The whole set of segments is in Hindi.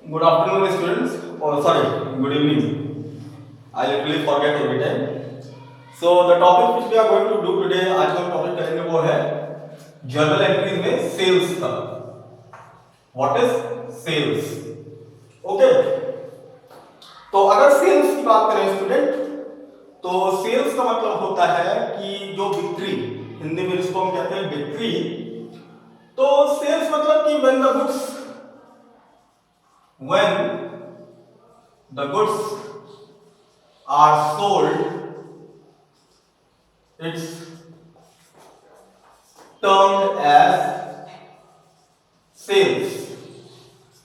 Good afternoon, students. Or sorry, good evening. I literally forget every time. So the topic which we are going to do today, आज हम टॉपिक करेंगे वो है जर्नल एंट्रीज में सेल्स का. What is sales? Okay. तो अगर सेल्स की बात करें स्टूडेंट, तो सेल्स का मतलब होता है कि जो बिक्री, हिंदी में इसको हम कहते हैं बिक्री. तो सेल्स मतलब कि when the goods are sold, it's termed as sales.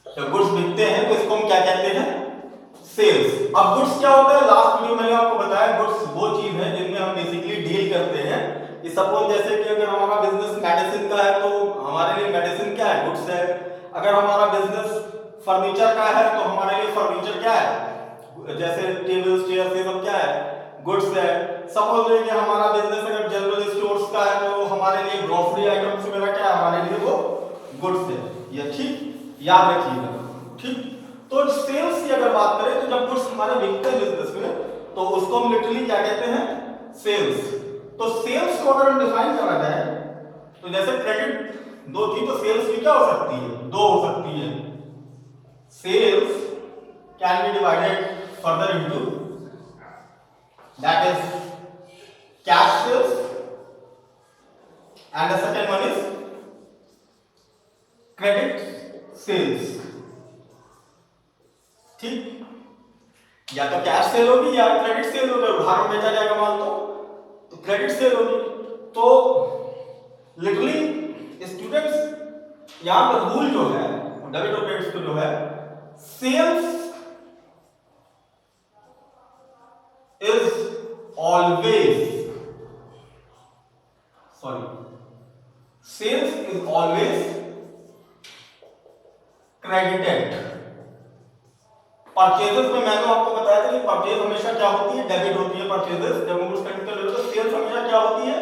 जब गुड्स बिकते हैं तो इसको हम क्या कहते हैं? सेल्स. अब गुड्स क्या होता है? लास्ट वीडियो मैंने आपको बताया गुड्स वो चीज है जिनमें हम बेसिकली डील करते हैं. कि सपोज जैसे कि अगर हमारा बिजनेस मेडिसिन का है तो हमारे लिए मेडिसिन क्या है? गुड्स है. अगर हमारा बिजनेस फर्नीचर का है तो हमारे लिए फर्नीचर क्या है? जैसे टेबल चेयर ये सब क्या है? गुड्स है. सपोज कि हमारा बिजनेस अगर जनरल स्टोर्स का है तो हमारे लिए ग्रोसरी आइटम्स वगैरह क्या है? हमारे लिए वो गुड्स है. ये ठीक याद रखिएगा. ठीक. तो सेल्स की अगर बात करें तो जब गुड्स हमारे बिकते हैं बिजनेस में तो उसको हम लिटरली क्या कहते हैं? सेल्स. तो सेल्स को अगर हम डिफाइन करा जाए तो जैसे क्रेडिट दो थी तो सेल्स भी क्या हो सकती है? दो हो सकती है. Cells can be divided further into, that is cash sales, and the second one is credit sales. ठीक. या तो कैश सेल होगी या क्रेडिट सेल होगी. उधार में बेचा जाएगा माल तो क्रेडिट सेल होगी. तो लिटरली स्टूडेंट्स यहां पर रूल जो है डेबिट और क्रेडिट को जो है sales is always sales is always credited. Purchases में मैंने आपको बताया था कि परचेज हमेशा क्या होती है? डेबिट होती है. परचेजेस जब हम उसका क्रेडिट लेते हैं सेल्स हमेशा क्या होती है?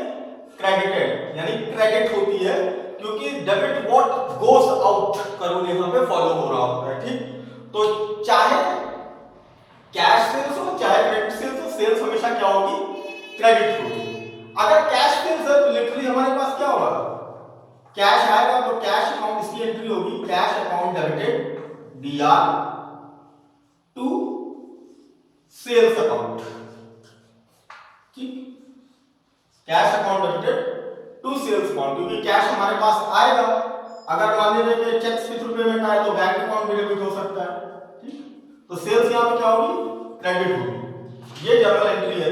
क्रेडिटेड यानी क्रेडिट होती है क्योंकि डेबिट व्हाट गोस आउट करो यहां पे फॉलो हो रहा होता है. ठीक. तो चाहे कैश सेल्स हो चाहे क्रेडिट सेल्स हो, सेल्स हमेशा क्या होगी? क्रेडिट होगी. अगर कैश सेल्स है तो लिटरली हमारे पास क्या होगा? कैश आएगा तो कैश अकाउंट इसकी एंट्री होगी cash account debited DR to sales account. ठीक. Cash account debited to sales account क्योंकि कैश हमारे पास आएगा. अगर मान लीजिए कि चेक से थ्रू पेमेंट आए तो बैंक अकाउंट में डेबिट हो सकता है. तो सेल्स यहां पे क्या होगी? क्रेडिट होगी. ये जनरल एंट्री है.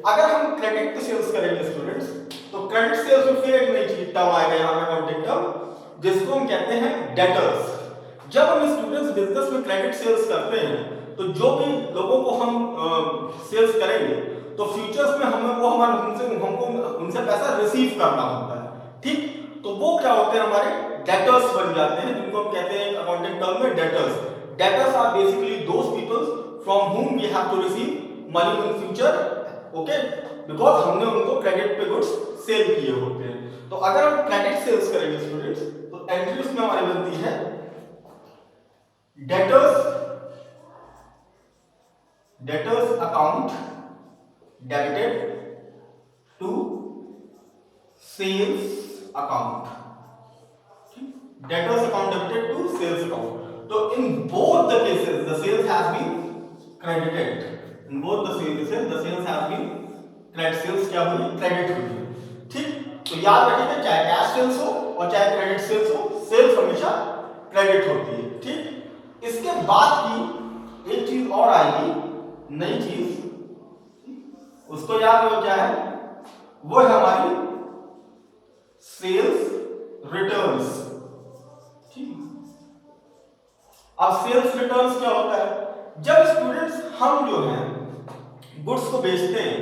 अगर हम क्रेडिट पे सेल्स करेंगे स्टूडेंट्स तो क्रेडिट सेल्स में फिर एक नई चीज टर्म आएगा यहां पे अकाउंटिंग टर्म जिसको हम कहते हैं डेटर्स. जब हम स्टूडेंट्स बिजनेस में क्रेडिट सेल्स करते हैं तो जो भी लोगों को हम सेल्स करेंगे तो फ्यूचर्स में हमें वो हमारे हमको उनसे पैसा रिसीव करना होता है. ठीक. तो वो क्या होते हैं? हमारे डेटर्स बन जाते हैं जिनको हम कहते हैं अकाउंटिंग टर्म में debtors. Debtors are basically those people from whom we have to receive money in future, okay? Because हमने उनको क्रेडिट पे गुड्स सेल किए होते हैं. तो अगर हम क्रेडिट सेल्स करेंगे स्टूडेंट्स तो एंट्री उसमें हमारी बनती है debtors account debited to sales account. Debtors account debited to sales account. So in both the cases the sales has been credited. In both the cases the sales has been credit. sales क्या हुई? क्रेडिट हुई. ठीक. तो याद रखिएगा चाहे कैश सेल्स हो और चाहे क्रेडिट सेल्स हो सेल्स हमेशा क्रेडिट होती है. ठीक. इसके बाद की एक चीज और आएगी नई चीज उसको याद रखो क्या है? वो है हमारी सेल्स रिटर्न्स. अब सेल्स रिटर्न्स क्या होता है? जब स्टूडेंट्स हम जो हैं गुड्स को बेचते हैं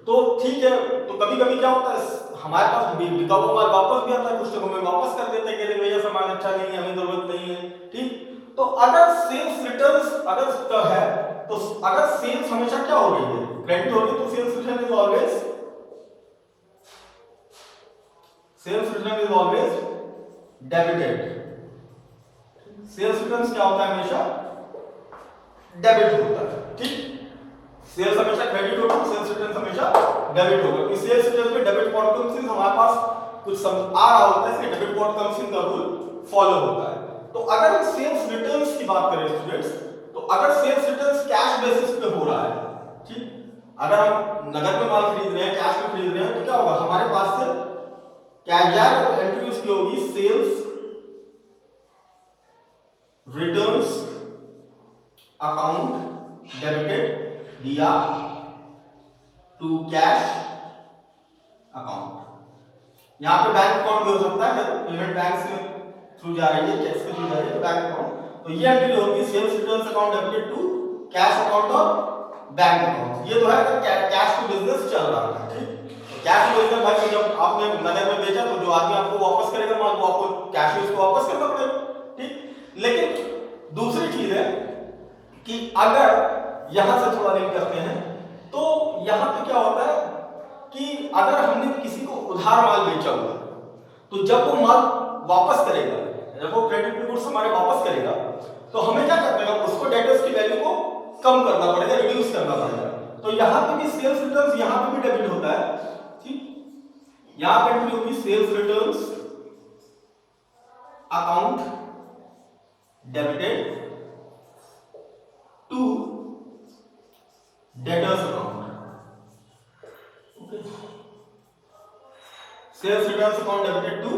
तो ठीक है तो कभी कभी क्या होता है हमारे पास बिका हुआ माल वापस भी आता है. कुछ लोग हमें वापस कर देते हैं कि भैया सामान अच्छा नहीं है हमें जरूरत नहीं है. ठीक. तो अगर सेल्स रिटर्न्स अगर है तो अगर सेल्स हमेशा क्या हो रही है? क्रेडिट हो रही है तो sales return is always debited. Sales returns क्या होता है? हमेशा डेबिट होता है, ठीक। सेल्स हमेशा क्रेडिट होगा, सेल्स रिटर्न हमेशा डेबिट होगा। कि सेल्स रिटर्न में डेबिट व्हाट कम्स इन, हमारे पास कुछ सम आ रहा होता है, इसलिए डेबिट व्हाट कम्स इन का रूल फॉलो होता है। तो अगर हम सेल्स रिटर्न्स की बात करें स्टूडेंट्स, तो अगर सेल्स रिटर्न्स कैश बेसिस पे हो रहा है, ठीक, अगर हम नगद में माल खरीद रहे हैं, कैश में खरीद रहे हैं, तो क्या होगा, हमारे पास से कैश जाएगा तो एंट्री उसकी होगी सेल्स रिटर्न्स अकाउंट डेबिटेड दिया टू कैश अकाउंट। यहां पे बैंक अकाउंट भी हो सकता है, पेमेंट बैंक से थ्रू जा रही है, चेक से थ्रू जा रही है, बैंक अकाउंट। तो ये एंट्री होगी sales returns account debited to cash account और बैंक अकाउंट। ये तो है अगर कैश टू बिजनेस चल रहा है, ठीक। कैश टू बिजनेस भाई जब आपने नगद में बेचा तो जो आदमी आपको वापस करेगा माल वो आपको कैश में उसको वापस करना पड़ेगा, ठीक। लेकिन दूसरी चीज है कि अगर यहां से थोड़ा लिंक करते हैं तो यहां पे क्या होता है कि अगर हमने किसी को उधार माल बेचा हुआ तो जब वो माल वापस करेगा, जब वो क्रेडिट गुड्स हमारे वापस करेगा तो हमें क्या करना है, उसको डेटर्स की वैल्यू को कम करना पड़ेगा, रिड्यूस करना पड़ेगा। तो यहां पे भी सेल्स रिटर्न्स यहां पे भी डेबिट होता है, ठीक। यहां पे एंट्री होगी sales returns account debited to debtors account, okay. Sales returns account debited to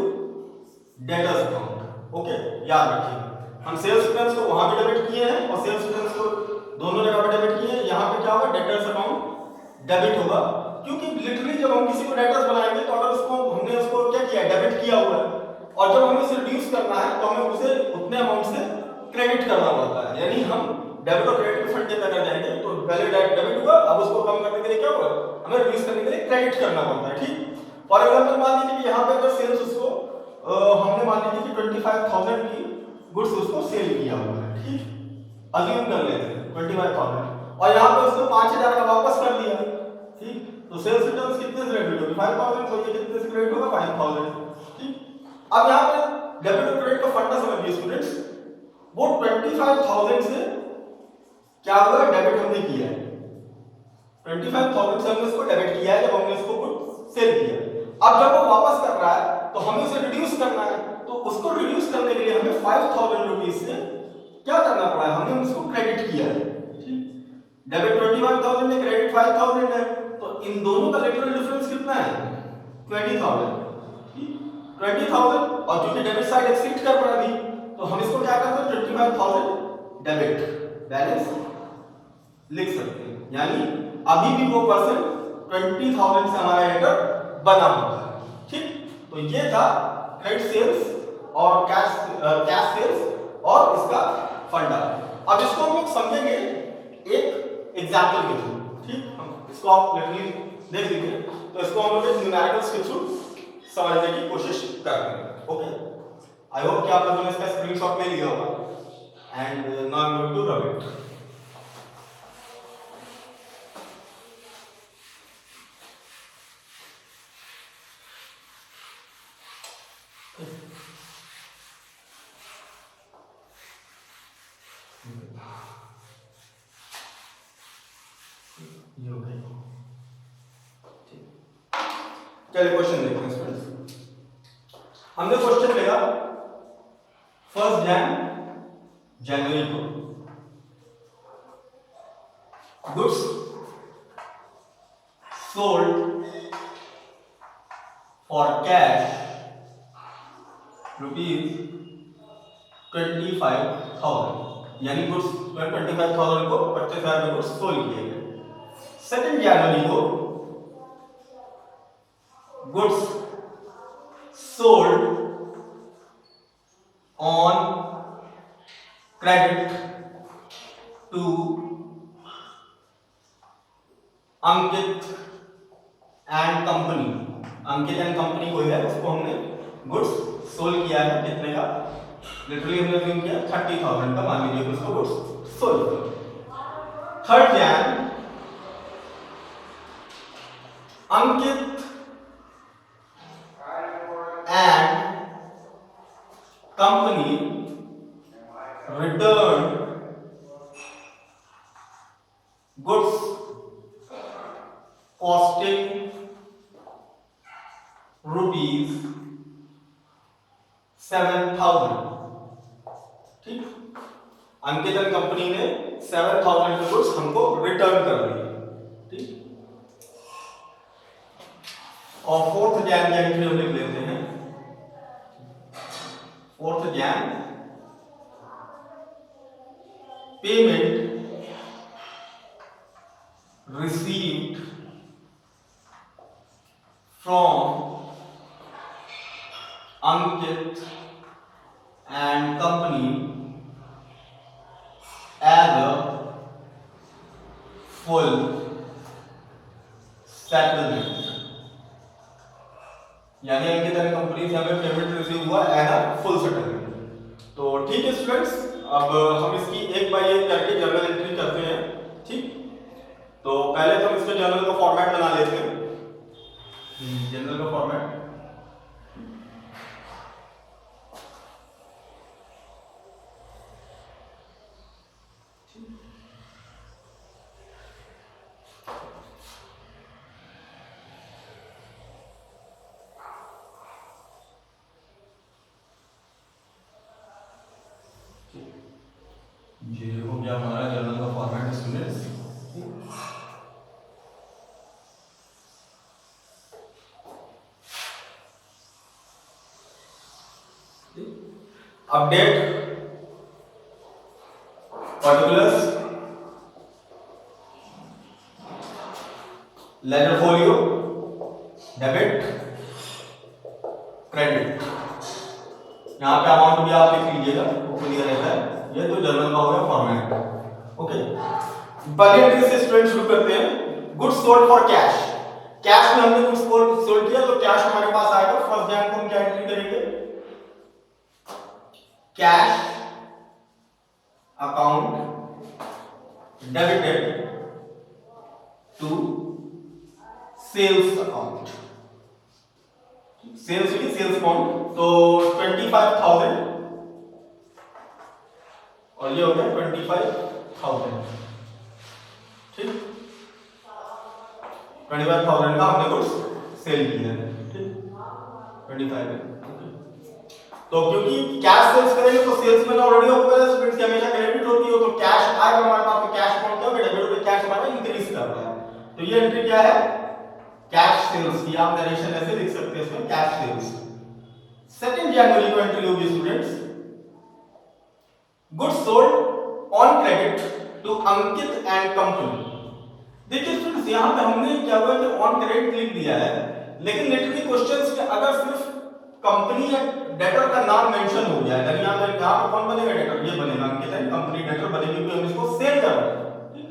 debtors account, okay. याद रखिए हम सेल्स रिटर्न्स को वहां पे डेबिट किए हैं और सेल्स रिटर्न्स को दोनों जगह पे डेबिट किए हैं। यहां पे क्या होगा, डेटर्स अकाउंट डेबिट होगा, क्योंकि लिटरली जब हम किसी को डेटर्स बनाएंगे तो अगर उसको हमने उसको क्या किया, डेबिट किया हुआ है, और जब हमें उसे रिड्यूस करना है तो हमें उसे उतने अमाउंट से क्रेडिट करना पड़ता है। यानी हम डेबिट और क्रेडिट के फंडे कर जाएंगे तो पहले डेबिट हुआ, अब उसको कम करने के लिए क्या हुआ, हमें रिड्यूस करने के लिए क्रेडिट करना पड़ता है, ठीक। फॉर एग्जांपल मान लीजिए कि यहाँ पे अगर सेल्स उसको हमने मान लीजिए कि 25,000 की गुड्स उसको सेल किया हुआ है, ठीक, अज्यूम कर लेते हैं 25,000, और यहाँ पे उसने 5,000 का वापस कर दिया, ठीक। तो सेल्स रिटर्न्स कितने से क्रेडिट होगी, 5,000, तो ये कितने से क्रेडिट होगा, 5,000, ठीक। अब यहाँ पे डेबिट और क्रेडिट का फंडा समझिए स्टूडेंट्स, वो 25,000 से क्या हुआ, डेबिट हमने किया है, 25,000 से हमने उसको डेबिट किया है जब हमने उसको गुड सेल किया। अब जब वो वापस कर रहा है तो हमें उसे रिड्यूस करना है, तो उसको रिड्यूस करने के लिए हमें 5,000 रुपीस से क्या करना पड़ा है, हमने उसको क्रेडिट किया है, ठीक। डेबिट 25,000 है, क्रेडिट 5,000 है, तो इन दोनों का लिटरल डिफरेंस कितना है, 20,000, ठीक। 20,000, और क्योंकि डेबिट साइड एक्सिट कर पड़ा थी तो हम इसको क्या करते हैं, 25,000 डेबिट बैलेंस लिख सकते हैं। यानी अभी भी वो पर्सन 20,000 से हमारा डेटर बना हुआ है, ठीक। तो ये था क्रेडिट सेल्स और कैश सेल्स और इसका फंडा। अब इसको हम लोग समझेंगे एक एग्जांपल के थ्रू, ठीक। हम इसको आप लिटरली देख लीजिए, तो इसको हम लोग न्यूमेरिकल्स के थ्रू समझने की कोशिश करेंगे, ओके। आई होप कि आप लोगों ने इसका स्क्रीनशॉट ले लिया होगा, and now I am going to rub it. चलिए क्वेश्चन देखते हैं स्टूडेंट्स। हमने क्वेश्चन लिया 1 जनवरी को गुड्स सोल्ड फॉर कैश ₹25,000, यानी गुड्स 25,000 को 25,000 गुड्स सोल्ड किए गए। 2 जनवरी को goods sold on credit to Ankit and company. Ankit and company कोई है, उसको हमने गुड्स सोल्ड किया है, कितने का, लिटरली हमने अज्यूम किया 30,000 का, मान लीजिए उसको गुड्स सोल्ड किया। 3 जन अंकित and company returned goods costing ₹7,000, ठीक। अंकित एंड कंपनी ने 7,000 के गुड्स हमको रिटर्न कर दिए, ठीक। और 4th जैन की एंट्री हम लिख लेते हैं। 4th Jain payment received from Ankit and company as a full settlement, यानी अंकित एंड कंपनी से हमें पेमेंट रिसीव हुआ एज अ फुल सेटलमेंट। तो ठीक है स्टूडेंट्स, अब हम इसकी एक बाय एक करके जर्नल एंट्री करते हैं, ठीक। तो पहले तो हम इसके जर्नल का फॉर्मेट बना लेते हैं। जर्नल का फॉर्मेट ये हो गया हमारा जर्नल का format students. Update particulars, ledger folio, debit, credit. यहाँ पे अमाउंट भी आप लिख लीजिएगा, वो क्लियर रहता है। ये तो जर्नल का हो गया फॉर्मेट, ओके। पहले एंट्री से स्टूडेंट शुरू करते हैं। Goods sold for cash, cash में हमने गुड्स सोल्ड किया तो कैश हमारे पास आएगा। फर्स्ट जैन को हम क्या एंट्री करेंगे, cash account debited to sales account, sales की सेल्स अकाउंट। तो 25,000 और ये हो गया 25,000, ठीक। 25,000 का हमने गुड्स सेल किया है, ठीक। 25,000, तो क्योंकि कैश सेल्स करेंगे तो सेल्स में ऑलरेडी होगा, स्टूडेंट्स की हमेशा क्रेडिट होती है, तो कैश आएगा हमारे पास, तो कैश अकाउंट क्या होगा, डेबिट पे कैश हमारा इंक्रीज कर रहा है। तो ये एंट्री क्या है, कैश सेल्स की। आप नरेशन ऐसे लिख सकते हैं इसमें, कैश सेल्स। 2 जनवरी को एंट्री होगी students, goods sold on credit to Ankit and company. देखिए स्टूडेंट्स, यहां पे हमने क्या हुआ कि ऑन क्रेडिट लिख दिया है, लेकिन लिटरली क्वेश्चंस में अगर सिर्फ कंपनी या डेटर का नाम मेंशन हो गया है, यहां पे कौन बनेगा, डेटर। ये बनेगा अंकित एंड कंपनी डेटर बनेगी, क्योंकि हम इसको सेल कर रहे हैं।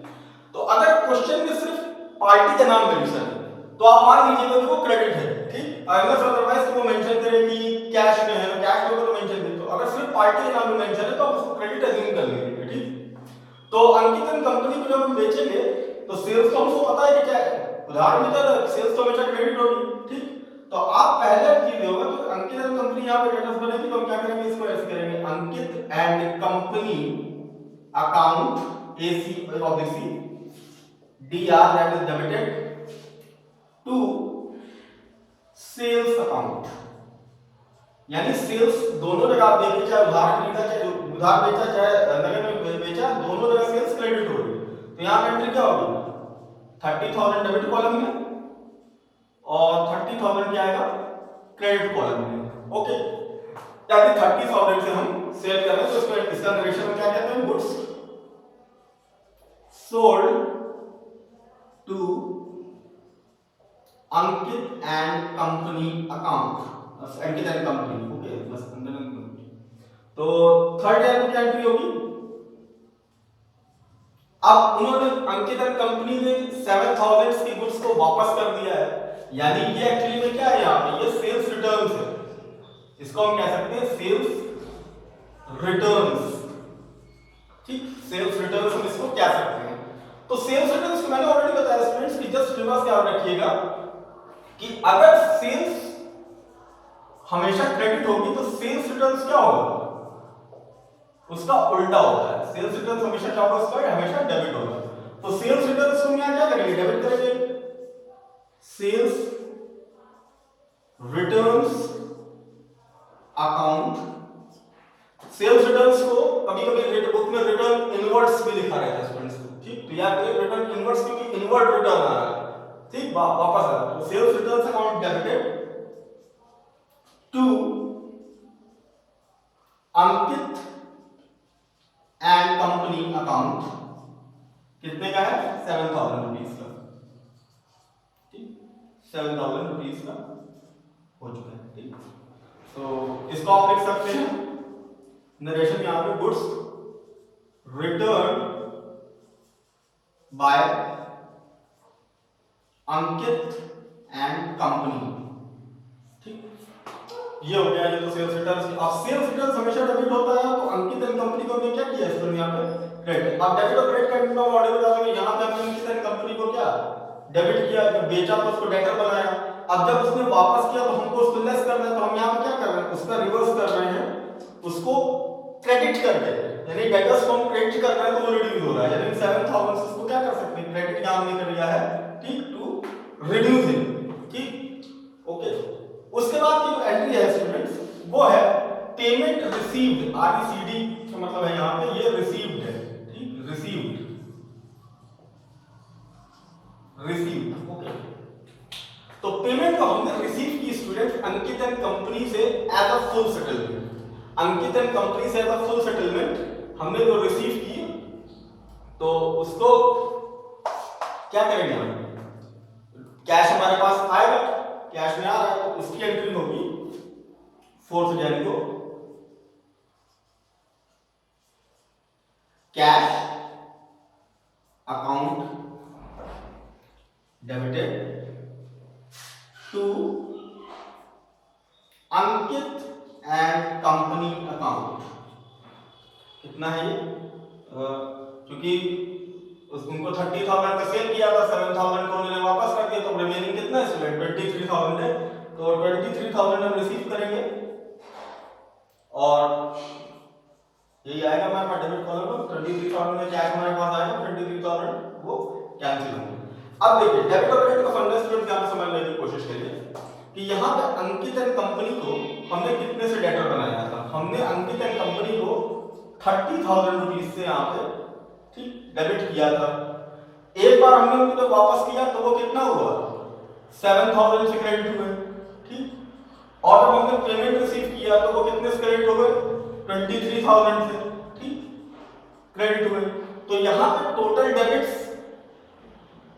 तो अगर क्वेश्चन में सिर्फ पार्टी का नाम मेंशन है तो आप मान लीजिएगा कि वो क्रेडिट है, ठीक। अगर अदरवाइज वो मेंशन करे कि कैश में है, कैश में तो मेंशन दे। तो अगर सिर्फ पार्टी के नाम में मेंशन है तो आप उसको क्रेडिट अज्यूम कर लेंगे, ठीक। तो अंकित एंड कंपनी को जब हम बेचेंगे तो सेल्स तो हमको पता है कि क्या है, उधार में तो सेल्स तो हमेशा क्रेडिट होगी, ठीक। तो आप पहले चीज होगा तो अंकित एंड कंपनी यहां पे डेटर्स बनेगी, तो हम क्या करेंगे, इसको ऐसे करेंगे, Ankit and company account AC obviously DR that is debited to sales account. यानी सेल्स दोनों जगह आप देखिए, चाहे उधार खरीदा चाहे उधार बेचा चाहे नगद में बेचा, दोनों जगह सेल्स क्रेडिट हो रही है। तो यहां पे एंट्री क्या होगी, 30,000 डेबिट कॉलम में और 30,000 क्या आएगा क्रेडिट कॉलम में, ओके। यानी 30,000 से हम सेल कर रहे हैं, तो इसका नरेशन में क्या कहते हैं, goods sold to Ankit and company account, Ankit and company, okay, बस अंदर कंपनी। तो थर्ड एंट्री क्या एंट्री होगी, अब उन्होंने अंकित एंड कंपनी ने 7,000 की गुड्स को वापस कर दिया है, यानी ये एक्चुअली में क्या है, यहाँ पे ये सेल्स रिटर्न्स है। इसको हम कह सकते हैं सेल्स रिटर्न्स, ठीक। सेल्स रिटर्न्स हम इसको क्या सकते हैं। तो सेल्स रिटर्न्स को मैंने ऑलरेडी बताया स्टूडेंट्स की, जस्ट रिवर्स क्या रखिएगा कि अगर सेल्स हमेशा क्रेडिट होगी तो सेल्स रिटर्न्स क्या होगा, उसका उल्टा होता है। सेल्स रिटर्न्स हमेशा क्या होगा, उसका हमेशा डेबिट होगा। तो सेल्स रिटर्न्स को हम यहाँ क्या करेंगे, डेबिट करेंगे। Sales returns account, sales returns को कभी कभी रेट बुक में रिटर्न इनवर्ट्स भी लिखा रहता है स्टूडेंट्स को, ठीक, तो याद करिए रिटर्न इनवर्ट्स क्योंकि इनवर्ट रिटर्न आ रहा है, ठीक, वापस आ रहा है। तो sales returns account debited to Ankit and company account, कितने का है, 7,000 रुपीज का, ठीक, 7,000 रुपीज का हो चुका है, ठीक। तो इसको आप लिख सकते हैं नरेशन में, यहां पे goods return by Ankit and company, ठीक, ये हो गया। ये तो सेल्स रिटर्न्स। अब सेल्स रिटर्न्स हमेशा डेबिट होता है, तो अंकित एंड कंपनी को हमने क्या किया है इसमें, यहाँ पे क्रेडिट। अब डेबिट और क्रेडिट का इनका मॉडल बता देंगे। यहाँ पे हमने अंकित एंड कंपनी को क्या डेबिट किया, जब बेचा तो उसको डेटर बनाया, अब जब उसने वापस किया तो हमको उसको लेस करना है, तो हम यहाँ पे क्या कर रहे हैं, उसका रिवर्स कर रहे हैं, उसको क्रेडिट कर रहे हैं, यानी डेटर्स को हम क्रेडिट कर रहे हैं तो वो रिड्यूस हो रहा है, यानी 7,000 से उसको क्या कर सकते हैं, क्रेडिट यहाँ हमने कर लिया है, ठीक, टू रिड्यूस इट, ठीक, ओके। उसके बाद की जो एंट्री है स्टूडेंट्स वो है पेमेंट रिसीव्ड, आरईसीडी का मतलब है यहाँ पे ये रिसीव्ड है, ठीक, रिसीव्ड, ओके। तो पेमेंट को हमने रिसीव की स्टूडेंट अंकित एंड कंपनी से as a full settlement, Ankit and company से एज अ फुल सेटलमेंट हमने जो रिसीव की, तो उसको क्या करेंगे हम, कैश हमारे पास आएगा, कैश में आ रहा है तो उसकी एंट्री होगी 4th जनवरी को, cash account debited to Ankit and company account, कितना है ये, क्योंकि उनको 30,000 का सेल किया था, 7,000 को उन्होंने वापस कर दिया, तो रिमेनिंग कितना है स्टूडेंट, 23,000 है, तो 23,000 हम रिसीव करेंगे और यही आएगा हमारे पास डेबिट कॉलम में, 23,000 में कैश हमारे पास आएगा, 23,000 वो कैंसिल होंगे। अब देखिए डेबिट और क्रेडिट का फंडा स्टूडेंट यहाँ पे समझने की कोशिश करिए कि यहाँ पे अंकित एंड कंपनी को हमने कितने से डेटर बनाया था, हमने अंकित एंड कंपनी को 30,000 रुपीज से यहाँ पे, ठीक, डेबिट किया था। एक बार हमने उनको वापस किया तो वो कितना हुआ, 7,000 से क्रेडिट हुए, ठीक, और जब हमने पेमेंट रिसीव किया तो वो कितने से क्रेडिट हो गए, 23,000 से, ठीक, क्रेडिट हुए। तो यहाँ पे टोटल डेबिट्स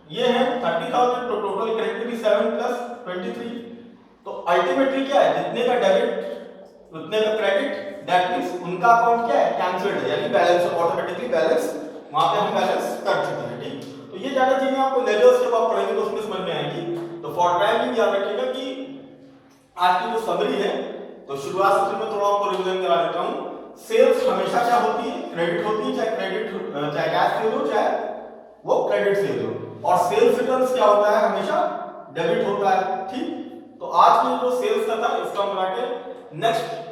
ये है 30,000, तो टोटल क्रेडिट भी 7 प्लस 23, तो अल्टीमेटली क्या है, जितने का डेबिट उतने का क्रेडिट, दैट मींस उनका अकाउंट क्या है, कैंसिल्ड है, यानी बैलेंस ऑटोमेटिकली बैलेंस वहां पे हम बैलेंस कर चुके हैं, ठीक। तो ये ज्यादा चीजें आपको लेजर्स जब आप पढ़ेंगे तो उसमें समझ में आएंगी। तो फॉर टाइम याद रखिएगा कि आज की जो समरी है, तो शुरुआत से मैं थोड़ा आपको रिवीजन करा देता हूं। सेल्स हमेशा क्या होती है, क्रेडिट होती है, चाहे क्रेडिट चाहे कैश सेल हो चाहे वो क्रेडिट सेल हो, और सेल्स रिटर्न्स क्या होता है, हमेशा डेबिट होता है, ठीक। तो आज की जो सेल्स का था इसका हम आगे नेक्स्ट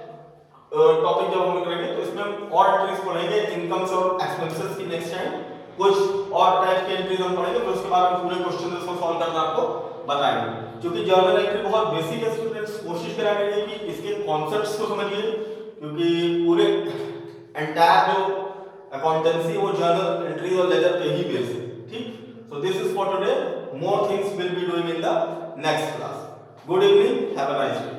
टॉपिक जब हम करेंगे तो इसमें और एंट्रीज पढ़ेंगे, इनकम्स और एक्सपेंसेस की नेक्स्ट टाइम कुछ और टाइप के एंट्रीज हम पढ़ेंगे, फिर उसके बाद हम पूरे क्वेश्चन इसको सॉल्व करना आपको बताएंगे। क्योंकि जर्नल एंट्री बहुत बेसिक है स्टूडेंट्स, कोशिश करा करिए कि इसके कॉन्सेप्ट्स को समझिए, क्योंकि पूरे एंटायर जो अकाउंटेंसी वो जर्नल एंट्री और लेजर पे ही बेस्ड है, ठीक। So this is for today. More things will be doing in the next class. Good evening. Have a nice day.